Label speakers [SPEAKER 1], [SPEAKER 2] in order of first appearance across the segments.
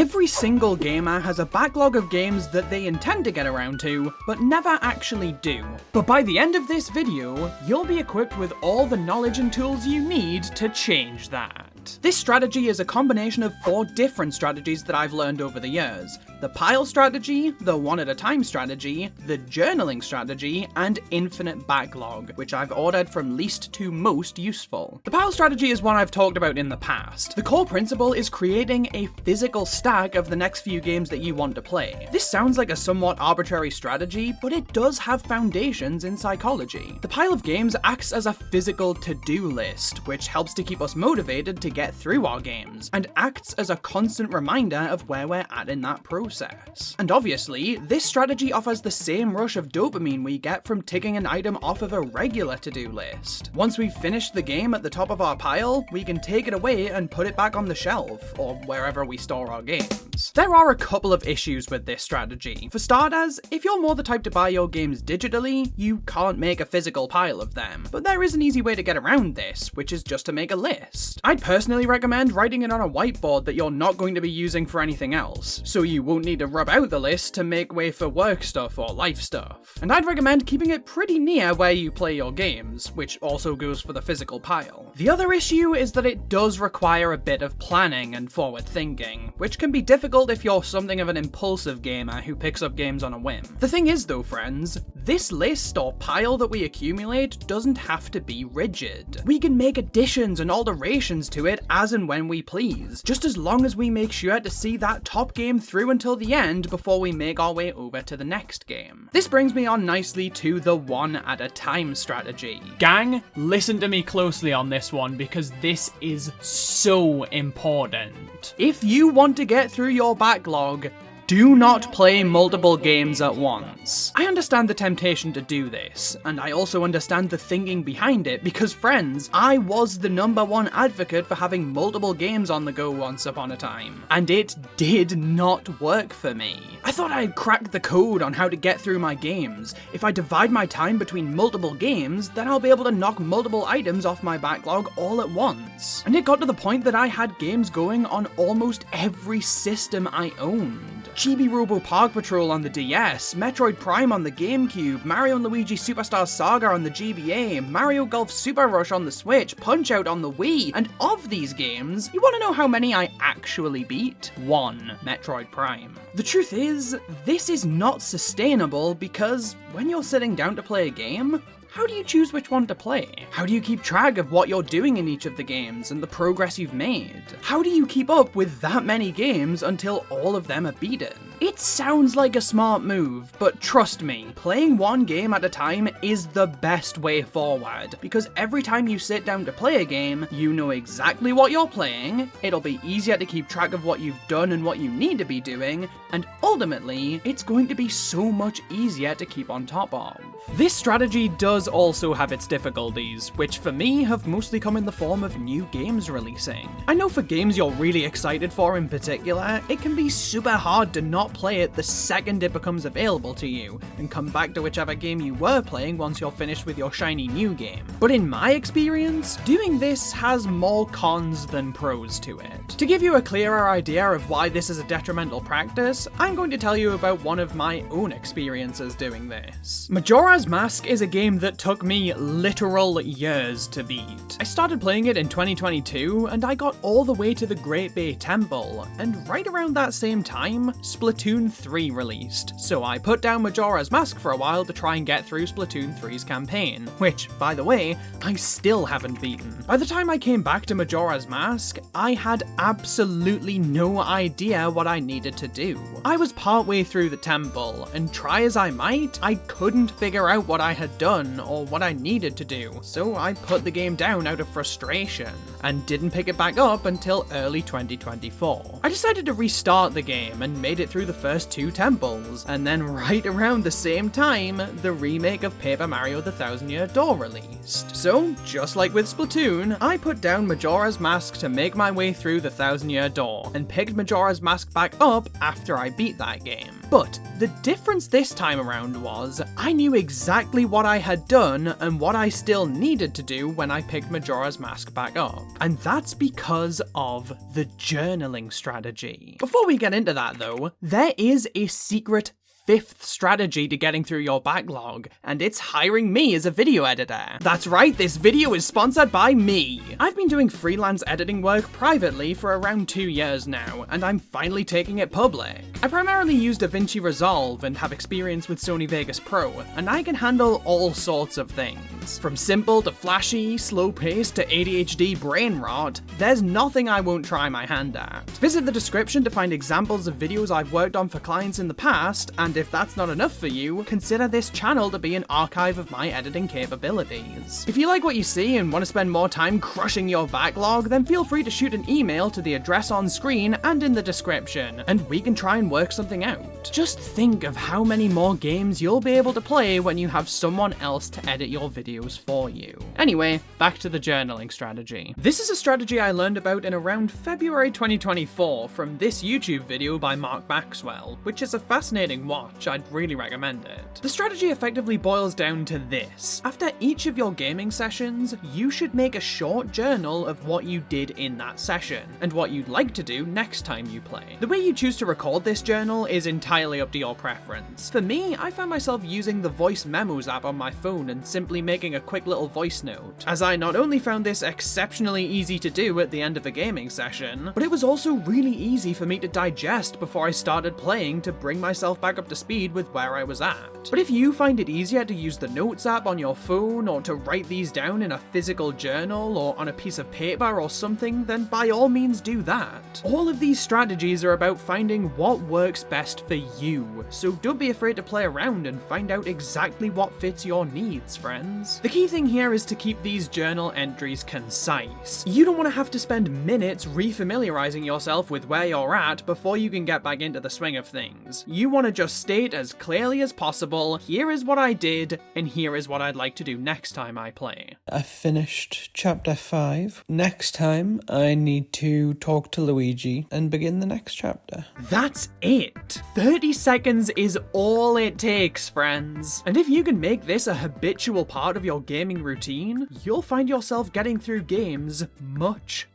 [SPEAKER 1] Every single gamer has a backlog of games that they intend to get around to, but never actually do. But by the end of this video, you'll be equipped with all the knowledge and tools you need to change that. This strategy is a combination of 4 different strategies that I've learned over the years. The pile strategy, the one at a time strategy, the journaling strategy, and infinite backlog, which I've ordered from least to most useful. The pile strategy is one I've talked about in the past. The core principle is creating a physical stack of the next few games that you want to play. This sounds like a somewhat arbitrary strategy, but it does have foundations in psychology. The pile of games acts as a physical to-do list, which helps to keep us motivated to get through our games, and acts as a constant reminder of where we're at in that process. And obviously, this strategy offers the same rush of dopamine we get from ticking an item off of a regular to-do list. Once we've finished the game at the top of our pile, we can take it away and put it back on the shelf, or wherever we store our games. There are a couple of issues with this strategy. For starters, if you're more the type to buy your games digitally, you can't make a physical pile of them. But there is an easy way to get around this, which is just to make a list. I'd personally recommend writing it on a whiteboard that you're not going to be using for anything else, so you won't need to rub out the list to make way for work stuff or life stuff. And I'd recommend keeping it pretty near where you play your games, which also goes for the physical pile. The other issue is that it does require a bit of planning and forward thinking, which can be difficult if you're something of an impulsive gamer who picks up games on a whim. The thing is though, friends, this list or pile that we accumulate doesn't have to be rigid. We can make additions and alterations to it as and when we please, just as long as we make sure to see that top game through until the end before we make our way over to the next game. This brings me on nicely to the one at a time strategy. Gang, listen to me closely on this one because this is so important. If you want to get through your backlog, do not play multiple games at once. I understand the temptation to do this, and I also understand the thinking behind it because, friends, I was the #1 advocate for having multiple games on the go once upon a time, and it did not work for me. I thought I had cracked the code on how to get through my games. If I divide my time between multiple games, then I'll be able to knock multiple items off my backlog all at once. And it got to the point that I had games going on almost every system I owned. Chibi Robo Park Patrol on the DS, Metroid Prime on the GameCube, Mario & Luigi Superstar Saga on the GBA, Mario Golf Super Rush on the Switch, Punch-Out on the Wii, and of these games, you want to know how many I actually beat? 1, Metroid Prime. The truth is, this is not sustainable because when you're sitting down to play a game, how do you choose which one to play? How do you keep track of what you're doing in each of the games and the progress you've made? How do you keep up with that many games until all of them are beaten? It sounds like a smart move, but trust me, playing one game at a time is the best way forward, because every time you sit down to play a game, you know exactly what you're playing, it'll be easier to keep track of what you've done and what you need to be doing, and ultimately, it's going to be so much easier to keep on top of. This strategy does also have its difficulties, which for me have mostly come in the form of new games releasing. I know for games you're really excited for in particular, it can be super hard to not play it the second it becomes available to you, and come back to whichever game you were playing once you're finished with your shiny new game. But in my experience, doing this has more cons than pros to it. To give you a clearer idea of why this is a detrimental practice, I'm going to tell you about one of my own experiences doing this. Majora's Mask is a game that took me literal years to beat. I started playing it in 2022, and I got all the way to the Great Bay Temple, and right around that same time, Splatoon 3 released, so I put down Majora's Mask for a while to try and get through Splatoon 3's campaign, which, by the way, I still haven't beaten. By the time I came back to Majora's Mask, I had absolutely no idea what I needed to do. I was partway through the temple, and try as I might, I couldn't figure out what I had done or what I needed to do, so I put the game down out of frustration, and didn't pick it back up until early 2024. I decided to restart the game and made it through the first 2 temples, and then right around the same time, the remake of Paper Mario The Thousand Year Door released. So, just like with Splatoon, I put down Majora's Mask to make my way through The Thousand Year Door, and picked Majora's Mask back up after I beat that game. But the difference this time around was, I knew exactly what I had done and what I still needed to do when I picked Majora's Mask back up. And that's because of the journaling strategy. Before we get into that though, there is a secret fifth strategy to getting through your backlog, and it's hiring me as a video editor. That's right, this video is sponsored by me. I've been doing freelance editing work privately for around 2 years now, and I'm finally taking it public. I primarily use DaVinci Resolve and have experience with Sony Vegas Pro, and I can handle all sorts of things. From simple to flashy, slow-paced to ADHD brain rot, there's nothing I won't try my hand at. Visit the description to find examples of videos I've worked on for clients in the past, and if that's not enough for you, consider this channel to be an archive of my editing capabilities. If you like what you see and want to spend more time crushing your backlog, then feel free to shoot an email to the address on screen and in the description, and we can try and work something out. Just think of how many more games you'll be able to play when you have someone else to edit your videos for you. Anyway, back to the journaling strategy. This is a strategy I learned about in around February 2024 from this YouTube video by Mark Maxwell, which is a fascinating watch. I'd really recommend it. The strategy effectively boils down to this. After each of your gaming sessions, you should make a short journal of what you did in that session, and what you'd like to do next time you play. The way you choose to record this journal is entirely up to your preference. For me, I found myself using the Voice Memos app on my phone and simply making a quick little voice note, as I not only found this exceptionally easy to do at the end of a gaming session, but it was also really easy for me to digest before I started playing to bring myself back up to speed with where I was at. But if you find it easier to use the Notes app on your phone, or to write these down in a physical journal or on a piece of paper or something, then by all means do that. All of these strategies are about finding what works best for you, so don't be afraid to play around and find out exactly what fits your needs, friends. The key thing here is to keep these journal entries concise. You don't want to have to spend minutes refamiliarizing yourself with where you're at before you can get back into the swing of things. You want to just state as clearly as possible, here is what I did, and here is what I'd like to do next time I play.
[SPEAKER 2] I finished chapter 5. Next time, I need to talk to Luigi and begin the next chapter.
[SPEAKER 1] That's it! 30 seconds is all it takes, friends. And if you can make this a habitual part of your gaming routine, you'll find yourself getting through games much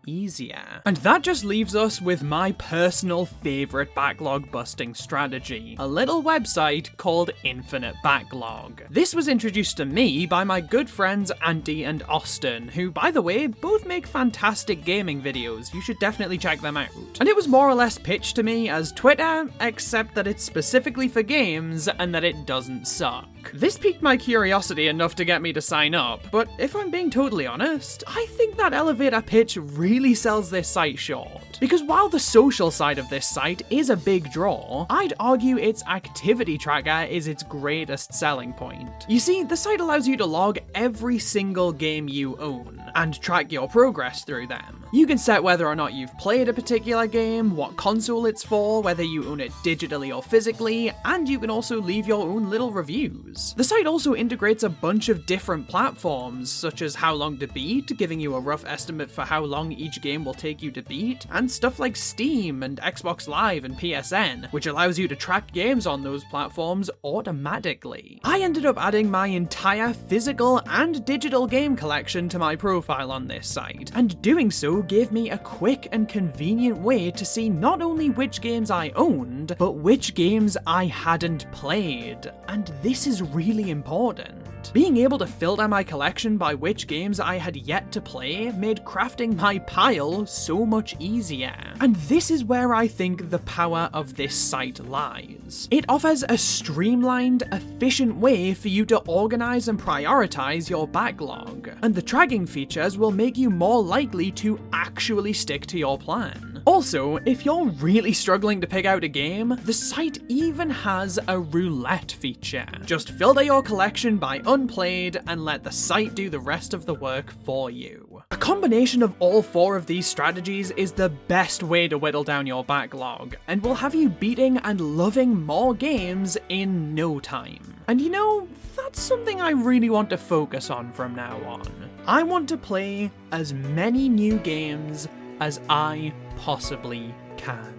[SPEAKER 1] easier. And that just leaves us with my personal favorite backlog busting strategy, a little website called InfiniteBacklog. This was introduced to me by my good friends Andy and Austin, who, by the way, both make fantastic gaming videos. You should definitely check them out. And it was more or less pitched to me as Twitter, except that it's specifically for games and that it doesn't suck. This piqued my curiosity enough to get me to sign up, but if I'm being totally honest, I think that elevator pitch really sells this site short. Because while the social side of this site is a big draw, I'd argue its activity tracker is its greatest selling point. You see, the site allows you to log every single game you own, and track your progress through them. You can set whether or not you've played a particular game, what console it's for, whether you own it digitally or physically, and you can also leave your own little reviews. The site also integrates a bunch of different platforms, such as how long to beat, giving you a rough estimate for how long each game will take you to beat, and stuff like Steam and Xbox Live and PSN, which allows you to track games on those platforms automatically. I ended up adding my entire physical and digital game collection to my profile on this site, and doing so gave me a quick and convenient way to see not only which games I owned, but which games I hadn't played. And this is really important. Being able to filter my collection by which games I had yet to play made crafting my pile so much easier. And this is where I think the power of this site lies. It offers a streamlined, efficient way for you to organize and prioritize your backlog, and the tracking features will make you more likely to actually stick to your plan. Also, if you're really struggling to pick out a game, the site even has a roulette feature. Just filter your collection by unplayed and let the site do the rest of the work for you. A combination of all four of these strategies is the best way to whittle down your backlog, and will have you beating and loving more games in no time. And you know, that's something I really want to focus on from now on. I want to play as many new games as I possibly can.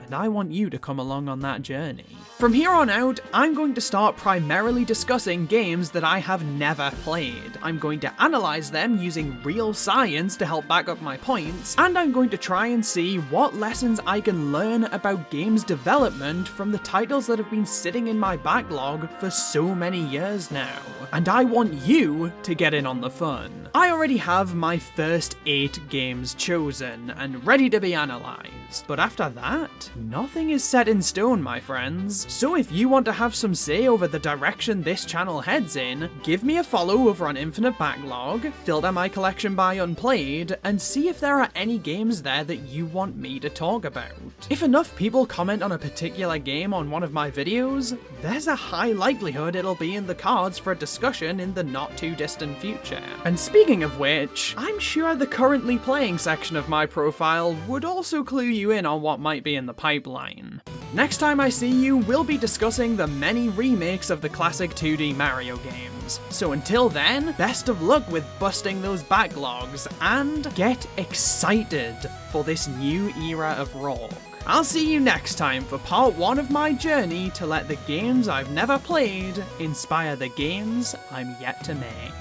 [SPEAKER 1] and I want you to come along on that journey. From here on out, I'm going to start primarily discussing games that I have never played. I'm going to analyze them using real science to help back up my points, and I'm going to try and see what lessons I can learn about games development from the titles that have been sitting in my backlog for so many years now. And I want you to get in on the fun. I already have my first 8 games chosen and ready to be analysed, but after that, nothing is set in stone, my friends. So if you want to have some say over the direction this channel heads in, give me a follow over on InfiniteBacklog, filter my collection by unplayed, and see if there are any games there that you want me to talk about. If enough people comment on a particular game on one of my videos, there's a high likelihood it'll be in the cards for a discussion in the not too distant future. And speaking of which, I'm sure the currently playing section of my profile would also clue you in on what might be in the pipeline. Next time I see you, we'll be discussing the many remakes of the classic 2D Mario games. So until then, best of luck with busting those backlogs, and get excited for this new era of Rawk. I'll see you next time for part 1 of my journey to let the games I've never played inspire the games I'm yet to make.